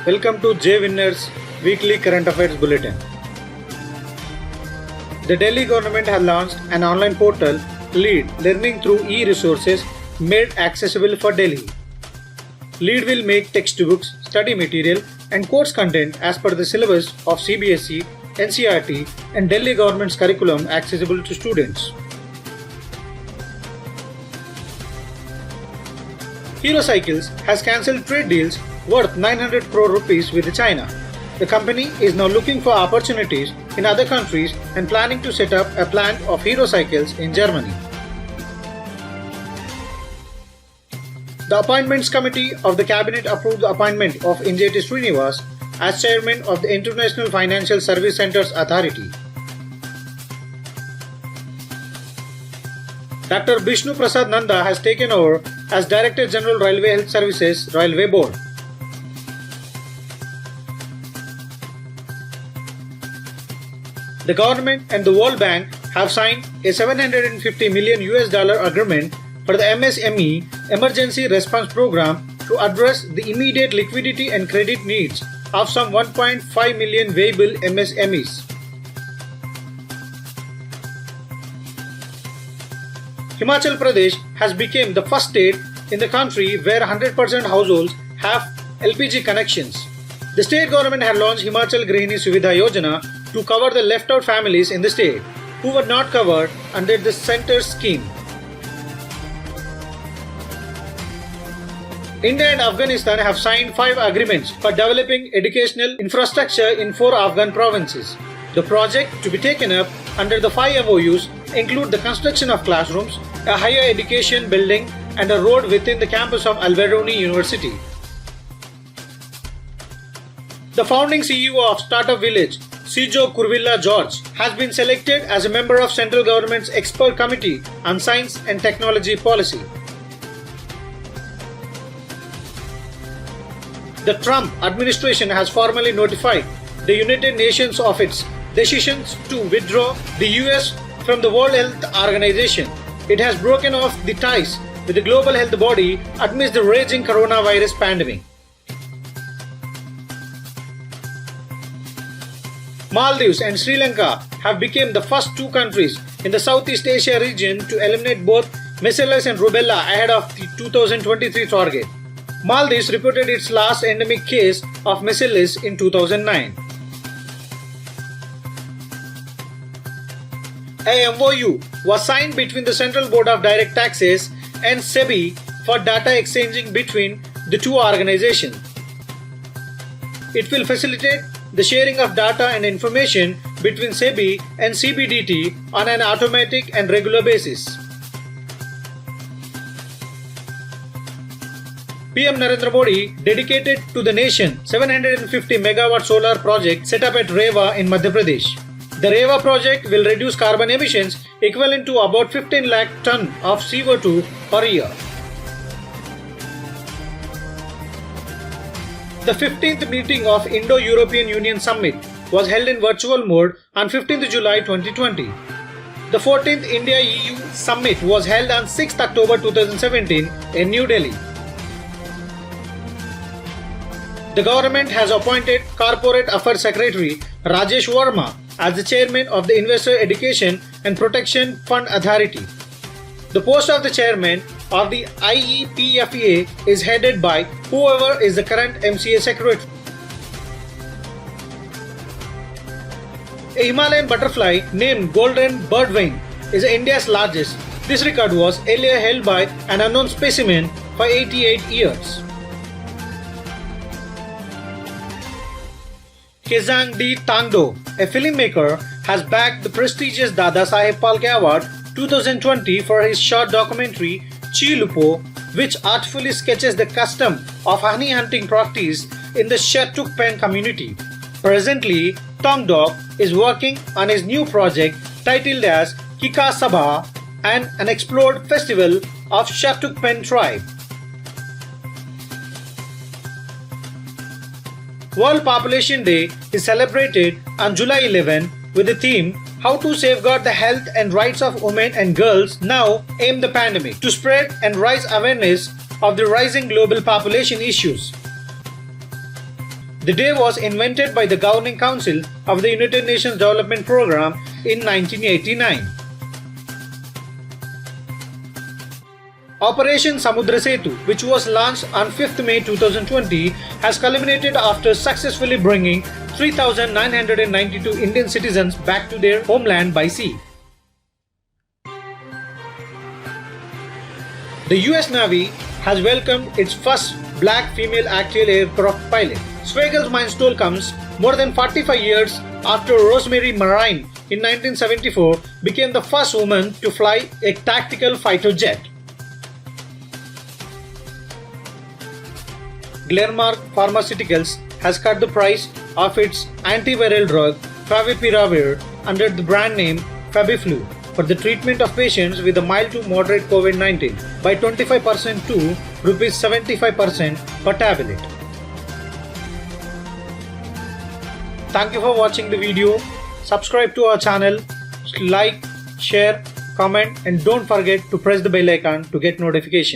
Welcome to J Winners Weekly Current Affairs Bulletin. The Delhi government has launched an online portal, LEAD, Learning Through E-Resources, made accessible for Delhi. LEAD will make textbooks, study material and course content as per the syllabus of CBSE, NCERT and Delhi government's curriculum accessible to students. Hero Cycles has cancelled trade deals worth 900 crore rupees with China. The company is now looking for opportunities in other countries and planning to set up a plant of Hero Cycles in Germany. The Appointments Committee of the Cabinet approved the appointment of Injeti Srinivas as Chairman of the International Financial Service Centres Authority. Dr. Bishnu Prasad Nanda has taken over as Director General Railway Health Services Railway Board. The government and the World Bank have signed a $750 million agreement for the MSME Emergency Response Program to address the immediate liquidity and credit needs of some 1.5 million viable MSMEs. Himachal Pradesh has become the first state in the country where 100% households have LPG connections. The state government had launched Himachal Grihini Suvidha Yojana to cover the left-out families in the state who were not covered under the centre's scheme. India and Afghanistan have signed 5 agreements for developing educational infrastructure in 4 Afghan provinces. The project to be taken up under the 5 MOUs include the construction of classrooms, a higher education building and a road within the campus of Al-Biruni University. The founding CEO of Startup Village, Sijo Kurvilla George, has been selected as a member of Central Government's Expert Committee on Science and Technology Policy. The Trump administration has formally notified the United Nations of its decisions to withdraw the US from the World Health Organization. It has broken off the ties with the global health body amidst the raging coronavirus pandemic. Maldives and Sri Lanka have become the first 2 countries in the Southeast Asia region to eliminate both measles and rubella ahead of the 2023 target. Maldives reported its last endemic case of measles in 2009. A MOU was signed between the Central Board of Direct Taxes and SEBI for data exchanging between the 2 organizations. It will facilitate the sharing of data and information between SEBI and CBDT on an automatic and regular basis. PM Narendra Modi dedicated to the nation 750 megawatt solar project set up at Rewa in Madhya Pradesh. The Rewa project will reduce carbon emissions equivalent to about 15 lakh ton of CO2 per year. The 15th meeting of Indo-European Union Summit was held in virtual mode on 15th July 2020. The 14th India-EU Summit was held on 6th October 2017 in New Delhi. The government has appointed Corporate Affairs Secretary Rajesh Verma as the chairman of the Investor Education and Protection Fund Authority. The post of the chairman of the IEPFA is headed by whoever is the current MCA secretary. A Himalayan butterfly named Golden Birdwing is India's largest. This record was earlier held by an unknown specimen for 88 years. Kezang D. Tangdo, a filmmaker, has bagged the prestigious Dada Saheb Phalke Award 2020 for his short documentary Chi Lupo, which artfully sketches the custom of honey hunting practice in the Shattukpen community. Presently, Tangdok is working on his new project titled as Kika Sabha, an unexplored festival of Shattukpen tribe. World Population Day is celebrated on July 11 with the theme How to Safeguard the Health and Rights of Women and Girls Now Amid the Pandemic, to spread and raise awareness of the rising global population issues. The day was invented by the Governing Council of the United Nations Development Programme in 1989. Operation Samudra Setu, which was launched on 5th May 2020, has culminated after successfully bringing 3,992 Indian citizens back to their homeland by sea. The US Navy has welcomed its first black female actual aircraft pilot. Schwegel's milestone comes more than 45 years after Rosemary Marine in 1974 became the first woman to fly a tactical fighter jet. Glenmark Pharmaceuticals has cut the price of its antiviral drug Favipiravir under the brand name Fabiflu for the treatment of patients with a mild to moderate COVID-19 by 25% to Rs 75% per tablet. Thank you for watching the video. Subscribe to our channel, like, share, comment, and don't forget to press the bell icon to get notifications.